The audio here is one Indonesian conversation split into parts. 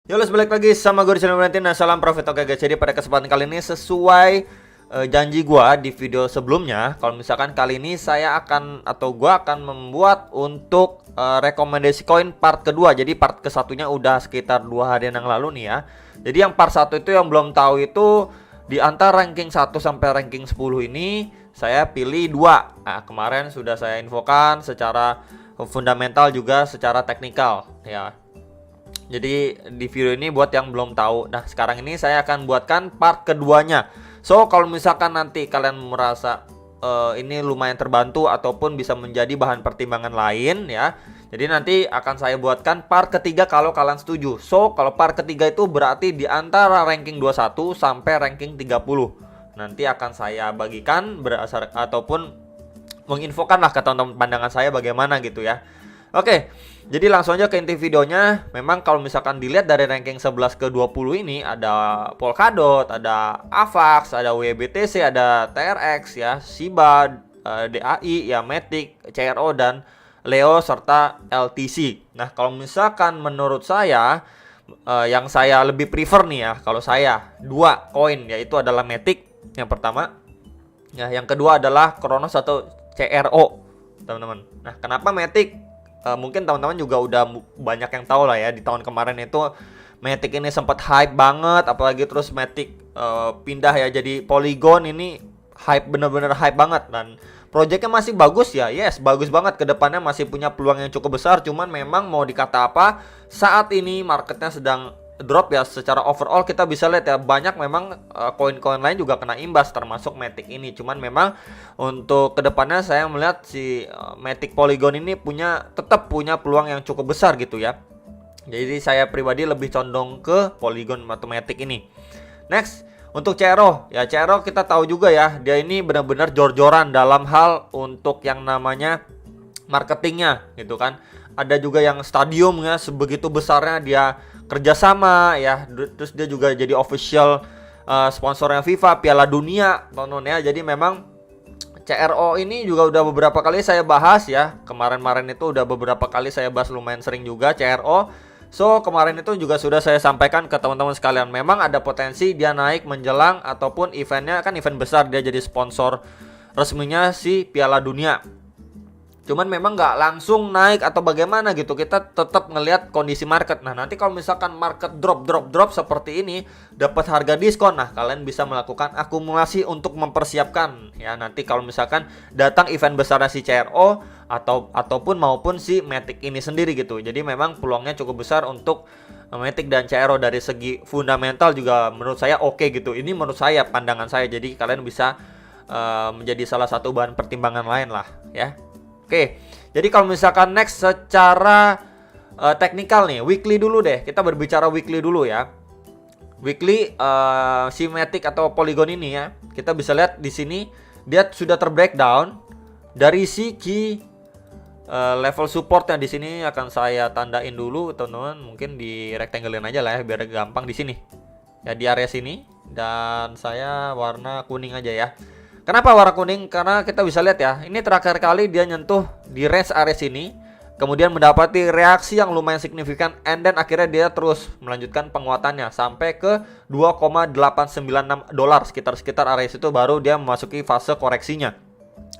Yo, balik lagi sama gue di channel Valentin dan salam profit. Oke guys, jadi pada kesempatan kali ini sesuai janji gue di video sebelumnya, kalau misalkan kali ini saya akan atau gue akan membuat untuk rekomendasi koin part kedua. Jadi part ke satunya udah sekitar 2 hari yang lalu nih ya. Jadi yang part 1 itu yang belum tahu itu di antara ranking 1 sampai ranking 10 ini saya pilih 2. Nah, kemarin sudah saya infokan secara fundamental juga secara teknikal ya. Jadi di video ini buat yang belum tahu. Nah, sekarang ini saya akan buatkan part keduanya. So, kalau misalkan nanti kalian merasa ini lumayan terbantu ataupun bisa menjadi bahan pertimbangan lain ya. Jadi nanti akan saya buatkan part ketiga kalau kalian setuju. So, kalau part ketiga itu berarti di antara ranking 21 sampai ranking 30. Nanti akan saya bagikan berdasar ataupun menginfokan lah ke teman-teman pandangan saya bagaimana gitu ya. Oke, jadi langsung aja ke inti videonya. Memang kalau misalkan dilihat dari ranking 11 ke 20 ini ada Polkadot, ada Avax, ada WBTC, ada TRX ya, Shiba, DAI, ya Matic, CRO dan Leo serta LTC. Nah, kalau misalkan menurut saya yang saya lebih prefer nih ya, kalau saya 2 koin yaitu adalah Matic yang pertama. Ya, yang kedua adalah Kronos atau CRO, teman-teman. Nah, kenapa Matic? Mungkin teman-teman juga udah banyak yang tahu lah ya, di tahun kemarin itu Matic ini sempat hype banget, apalagi terus Matic pindah ya jadi Polygon, ini hype, bener-bener hype banget. Dan projectnya masih bagus ya, yes bagus banget, kedepannya masih punya peluang yang cukup besar. Cuman memang mau dikata apa, saat ini marketnya sedang drop ya. Secara overall kita bisa lihat ya, banyak memang koin-koin lain juga kena imbas termasuk Matic ini. Cuman memang untuk kedepannya saya melihat si Matic Polygon ini tetap punya peluang yang cukup besar gitu ya. Jadi saya pribadi lebih condong ke Polygon atau Matic ini. Next, untuk CRO ya, CRO kita tahu juga ya, dia ini benar-benar jor-joran dalam hal untuk yang namanya marketingnya gitu kan. Ada juga yang stadium ya, sebegitu besarnya dia kerjasama ya, terus dia juga jadi official sponsornya FIFA, Piala Dunia tonton ya. Jadi memang CRO ini juga udah beberapa kali saya bahas ya, kemarin-kemarin itu udah beberapa kali saya bahas, lumayan sering juga CRO. So kemarin itu juga sudah saya sampaikan ke teman-teman sekalian, memang ada potensi dia naik menjelang ataupun eventnya kan event besar, dia jadi sponsor resminya si Piala Dunia. Cuman memang nggak langsung naik atau bagaimana gitu, kita tetap ngelihat kondisi market. Nah, nanti kalau misalkan market drop seperti ini, dapat harga diskon, nah kalian bisa melakukan akumulasi untuk mempersiapkan ya, nanti kalau misalkan datang event besarnya si CRO ataupun maupun si Matic ini sendiri gitu. Jadi memang peluangnya cukup besar untuk Matic dan CRO. Dari segi fundamental juga menurut saya oke gitu. Ini menurut saya, pandangan saya, jadi kalian bisa menjadi salah satu bahan pertimbangan lain lah ya. Oke, jadi kalau misalkan next secara teknikal nih, weekly dulu deh. Kita berbicara weekly dulu ya. Weekly si Matic atau Polygon ini ya, kita bisa lihat di sini dia sudah terbreakdown dari si key level supportnya. Di sini akan saya tandain dulu teman-teman, mungkin di rectanglein aja lah ya biar gampang di sini. Ya, di area sini, dan saya warna kuning aja ya. Kenapa warna kuning? Karena kita bisa lihat ya, ini terakhir kali dia nyentuh di range area sini, kemudian mendapati reaksi yang lumayan signifikan, and then akhirnya dia terus melanjutkan penguatannya sampai ke $2,896, sekitar area situ baru dia memasuki fase koreksinya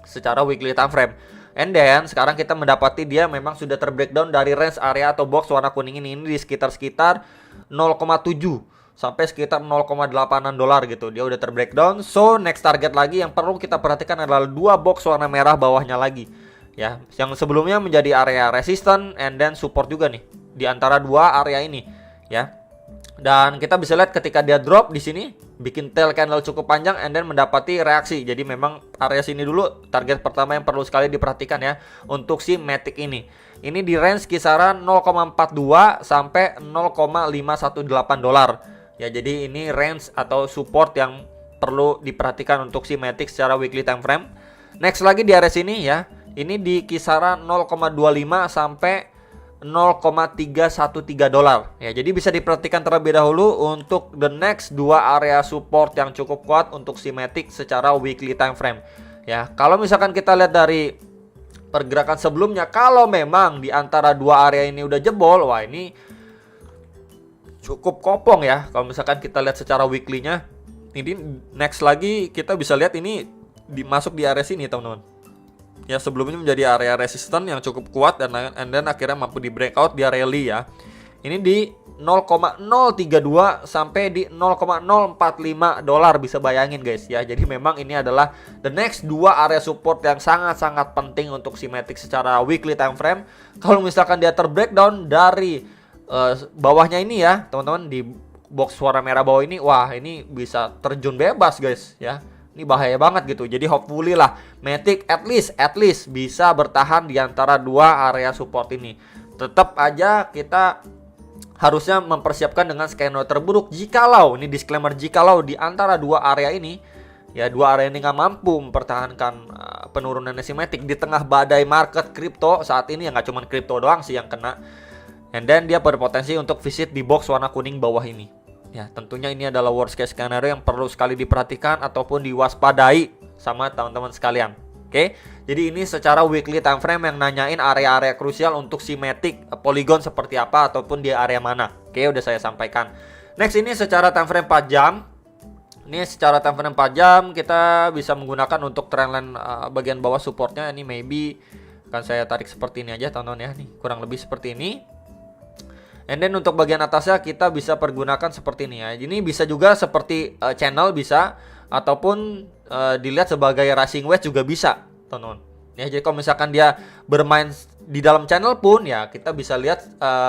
secara weekly time frame. And then sekarang kita mendapati dia memang sudah terbreakdown dari range area atau box warna kuning ini di sekitar 0,7 sampai sekitar $0,8 gitu. Dia udah terbreakdown. So next target lagi yang perlu kita perhatikan adalah 2 box warna merah bawahnya lagi ya, yang sebelumnya menjadi area resistance and then support juga nih di antara 2 area ini ya. Dan kita bisa lihat ketika dia drop di sini bikin tail candle cukup panjang and then mendapati reaksi. Jadi memang area sini dulu target pertama yang perlu sekali diperhatikan ya untuk si Matic ini. Ini di range kisaran 0,42 sampai $0,518. Ya, jadi ini range atau support yang perlu diperhatikan untuk si Matic secara weekly time frame. Next lagi di area sini ya, ini di kisaran 0,25 sampai $0,313. Ya, jadi bisa diperhatikan terlebih dahulu untuk the next 2 area support yang cukup kuat untuk si Matic secara weekly time frame. Ya, kalau misalkan kita lihat dari pergerakan sebelumnya, kalau memang di antara 2 area ini udah jebol, wah ini cukup kopong ya. Kalau misalkan kita lihat secara weekly-nya, ini next lagi kita bisa lihat ini masuk di area sini teman-teman. Ya sebelumnya menjadi area resisten yang cukup kuat dan then akhirnya mampu di breakout di rally ya. Ini di 0,032 sampai di 0,045 dolar, bisa bayangin guys ya. Jadi memang ini adalah the next dua area support yang sangat-sangat penting untuk si Matic secara weekly time frame. Kalau misalkan dia terbreakdown dari bawahnya ini ya teman-teman, di box warna merah bawah ini, wah ini bisa terjun bebas guys ya. Ini bahaya banget gitu. Jadi hopefully lah Matic at least bisa bertahan di antara dua area support ini. Tetap aja kita harusnya mempersiapkan dengan skenario terburuk jikalau, ini disclaimer, jikalau di antara dua area ini ya, dua area ini nggak mampu mempertahankan penurunan Matic di tengah badai market kripto saat ini. Ya nggak cuma kripto doang sih yang kena, and then dia berpotensi untuk visit di box warna kuning bawah ini. Ya tentunya ini adalah worst case scenario yang perlu sekali diperhatikan ataupun diwaspadai sama teman-teman sekalian. Oke, jadi ini secara weekly time frame yang nanyain area-area krusial untuk si Matic Polygon seperti apa ataupun di area mana. Oke, udah saya sampaikan. Next, ini secara time frame 4 jam. Ini secara time frame 4 jam kita bisa menggunakan untuk trendline bagian bawah supportnya. Ini maybe akan saya tarik seperti ini aja teman-teman ya. Nih, kurang lebih seperti ini. And then untuk bagian atasnya kita bisa pergunakan seperti ini ya. Ini bisa juga seperti channel bisa, ataupun dilihat sebagai rising wedge juga bisa, teman-teman. Ya, jadi kalau misalkan dia bermain di dalam channel pun ya kita bisa lihat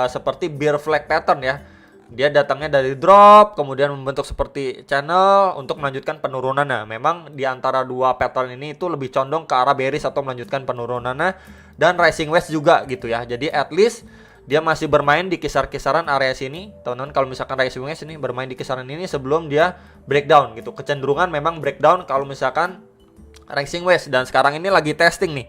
seperti bear flag pattern ya. Dia datangnya dari drop, kemudian membentuk seperti channel untuk melanjutkan penurunannya. Memang di antara dua pattern ini itu lebih condong ke arah bearish atau melanjutkan penurunannya, dan rising wedge juga gitu ya. Jadi at least dia masih bermain di kisaran area sini, teman-teman. Kalau misalkan rising wedge ini bermain di kisaran ini sebelum dia breakdown gitu. Kecenderungan memang breakdown kalau misalkan rising wedge, dan sekarang ini lagi testing nih,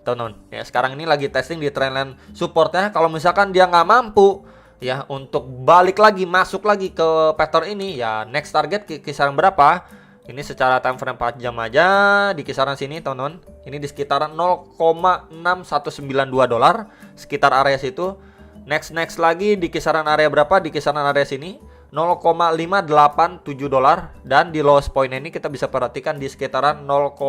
teman-teman. Ya, sekarang ini lagi testing di trendline supportnya. Kalau misalkan dia nggak mampu ya untuk balik lagi, masuk lagi ke pattern ini, ya next target kisaran berapa? Ini secara time frame 4 jam aja di kisaran sini, teman-teman. Ini di sekitaran 0,6192 dolar, sekitar area situ. Next lagi di kisaran area berapa? Di kisaran area sini 0,587 dolar, dan di lowest point ini kita bisa perhatikan di sekitaran 0,5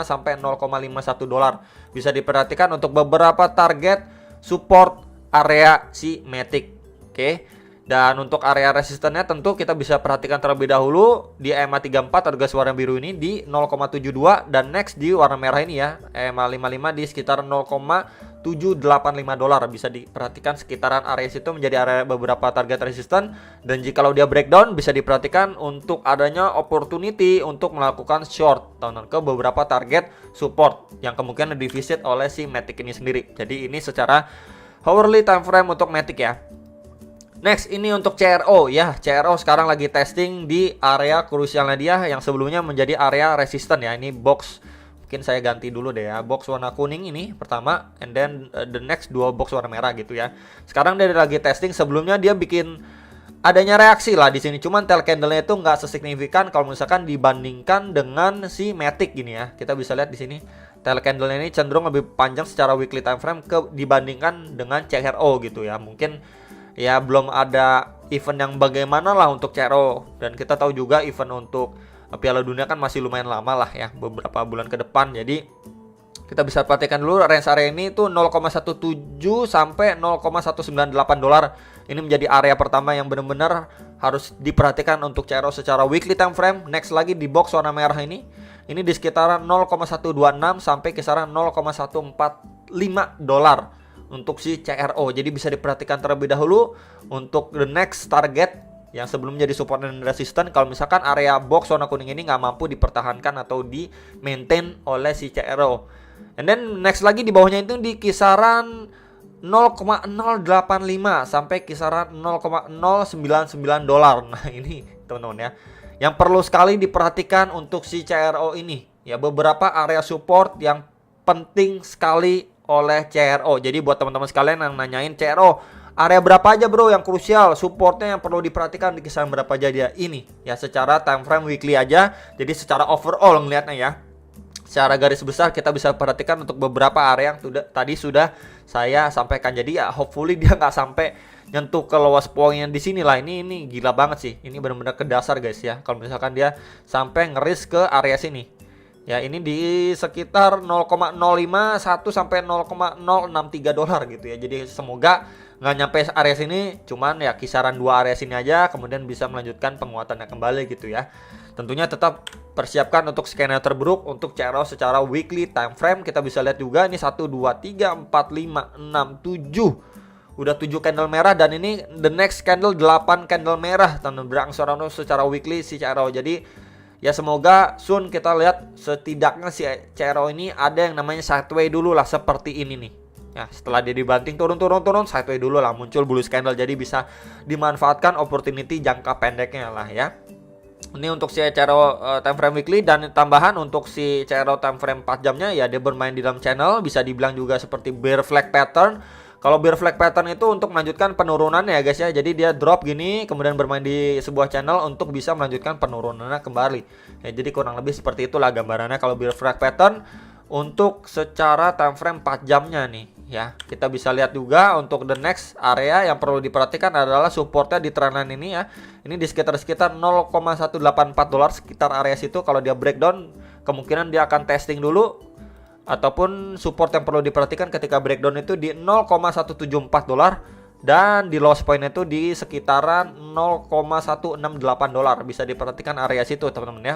sampai 0,51 dolar. Bisa diperhatikan untuk beberapa target support area si Matic. Oke. Dan untuk area resistennya tentu kita bisa perhatikan terlebih dahulu di EMA 34 atau garis warna biru ini di 0,72, dan next di warna merah ini ya, EMA 55 di sekitar 0,785 dolar. Bisa diperhatikan sekitaran area situ menjadi area beberapa target resisten, dan jikalau dia breakdown bisa diperhatikan untuk adanya opportunity untuk melakukan short teman-teman ke beberapa target support yang kemungkinan divisit oleh si Matic ini sendiri. Jadi ini secara hourly time frame untuk Matic ya. Next, ini untuk CRO ya. CRO sekarang lagi testing di area krusialnya dia yang sebelumnya menjadi area resisten ya. Ini box, mungkin saya ganti dulu deh ya. Box warna kuning ini pertama, and then the next dua box warna merah gitu ya. Sekarang dia lagi testing, sebelumnya dia bikin adanya reaksi lah di sini. Cuman tail candle-nya itu nggak sesignifikan kalau misalkan dibandingkan dengan si Matic gini ya. Kita bisa lihat di sini. Tail candle-nya ini cenderung lebih panjang secara weekly time frame dibandingkan dengan CRO gitu ya. Mungkin ya belum ada event yang bagaimana lah untuk CRO, dan kita tahu juga event untuk Piala Dunia kan masih lumayan lama lah ya, beberapa bulan ke depan. Jadi kita bisa perhatikan dulu range area ini tuh 0,17 sampai 0,198 dolar. Ini menjadi area pertama yang benar-benar harus diperhatikan untuk CRO secara weekly time frame. Next lagi di box warna merah ini di sekitaran 0,126 sampai kisaran 0,145 dolar untuk si CRO. Jadi bisa diperhatikan terlebih dahulu untuk the next target yang sebelum jadi support dan resisten. Kalau misalkan area box warna kuning ini nggak mampu dipertahankan atau di maintain oleh si CRO. And then next lagi di bawahnya itu di kisaran 0,085 sampai kisaran 0,099 dolar. Nah ini teman-teman ya, yang perlu sekali diperhatikan untuk si CRO ini ya, beberapa area support yang penting sekali oleh CRO. Jadi buat teman-teman sekalian yang nanyain CRO area berapa aja bro yang krusial, supportnya yang perlu diperhatikan di kisaran berapa aja, dia ini ya secara time frame weekly aja. Jadi secara overall ngelihatnya ya, secara garis besar kita bisa perhatikan untuk beberapa area yang tadi sudah saya sampaikan. Jadi ya hopefully dia nggak sampai nyentuh ke lowest point di sini lah. Ini gila banget sih. Ini benar-benar ke dasar guys ya. Kalau misalkan dia sampai ngeris ke area sini. Ya ini di sekitar 0,051 sampai 0,063 dolar gitu ya. Jadi semoga nggak nyampe area sini, cuman ya kisaran dua area sini aja, kemudian bisa melanjutkan penguatannya kembali gitu ya. Tentunya tetap persiapkan untuk skenario terburuk untuk CRO secara weekly time frame. Kita bisa lihat juga ini 1 2 3 4 5 6 7. Udah 7 candle merah dan ini the next candle 8 candle merah berangsur-angsur secara weekly si CRO. Jadi ya semoga soon kita lihat setidaknya si CRO ini ada yang namanya sideways dulu lah seperti ini nih. Ya, setelah dia dibanting turun sideways dulu lah, muncul bullish candle, jadi bisa dimanfaatkan opportunity jangka pendeknya lah ya. Ini untuk si CRO time frame weekly, dan tambahan untuk si CRO time frame 4 jamnya ya dia bermain di dalam channel, bisa dibilang juga seperti bear flag pattern. Kalau bear flag pattern itu untuk melanjutkan penurunan ya guys ya. Jadi dia drop gini kemudian bermain di sebuah channel untuk bisa melanjutkan penurunannya kembali. Ya, jadi kurang lebih seperti itulah gambarannya kalau bear flag pattern untuk secara time frame 4 jamnya nih ya. Kita bisa lihat juga untuk the next area yang perlu diperhatikan adalah supportnya di trendline ini ya. Ini di sekitar 0,184 dolar, sekitar area situ. Kalau dia breakdown kemungkinan dia akan testing dulu, ataupun support yang perlu diperhatikan ketika breakdown itu di 0,174 dolar, dan di loss point itu di sekitaran 0,168 dolar. Bisa diperhatikan area situ teman-teman ya.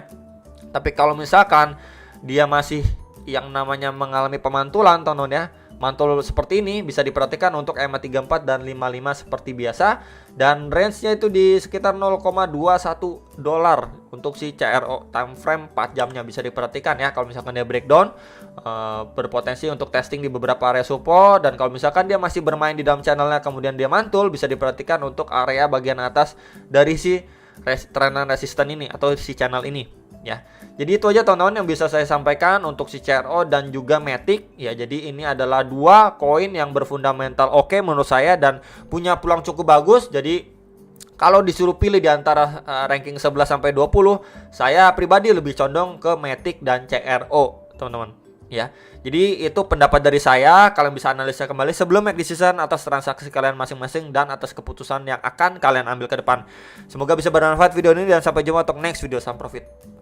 Tapi kalau misalkan dia masih yang namanya mengalami pemantulan teman-teman ya, mantul seperti ini, bisa diperhatikan untuk EMA 34 dan 55 seperti biasa, dan range-nya itu di sekitar 0,21 dolar untuk si CRO time frame 4 jamnya. Bisa diperhatikan ya kalau misalkan dia breakdown berpotensi untuk testing di beberapa area support, dan kalau misalkan dia masih bermain di dalam channelnya kemudian dia mantul, bisa diperhatikan untuk area bagian atas dari si trend resisten ini atau si channel ini ya. Jadi itu aja teman-teman yang bisa saya sampaikan untuk si CRO dan juga Matic ya. Jadi ini adalah dua koin yang berfundamental oke menurut saya dan punya peluang cukup bagus. Jadi kalau disuruh pilih di antara ranking 11 sampai 20, saya pribadi lebih condong ke Matic dan CRO, teman-teman. Ya. Jadi itu pendapat dari saya. Kalian bisa analisa kembali sebelum make decision atas transaksi kalian masing-masing dan atas keputusan yang akan kalian ambil ke depan. Semoga bisa bermanfaat video ini dan sampai jumpa untuk next video. Salam profit.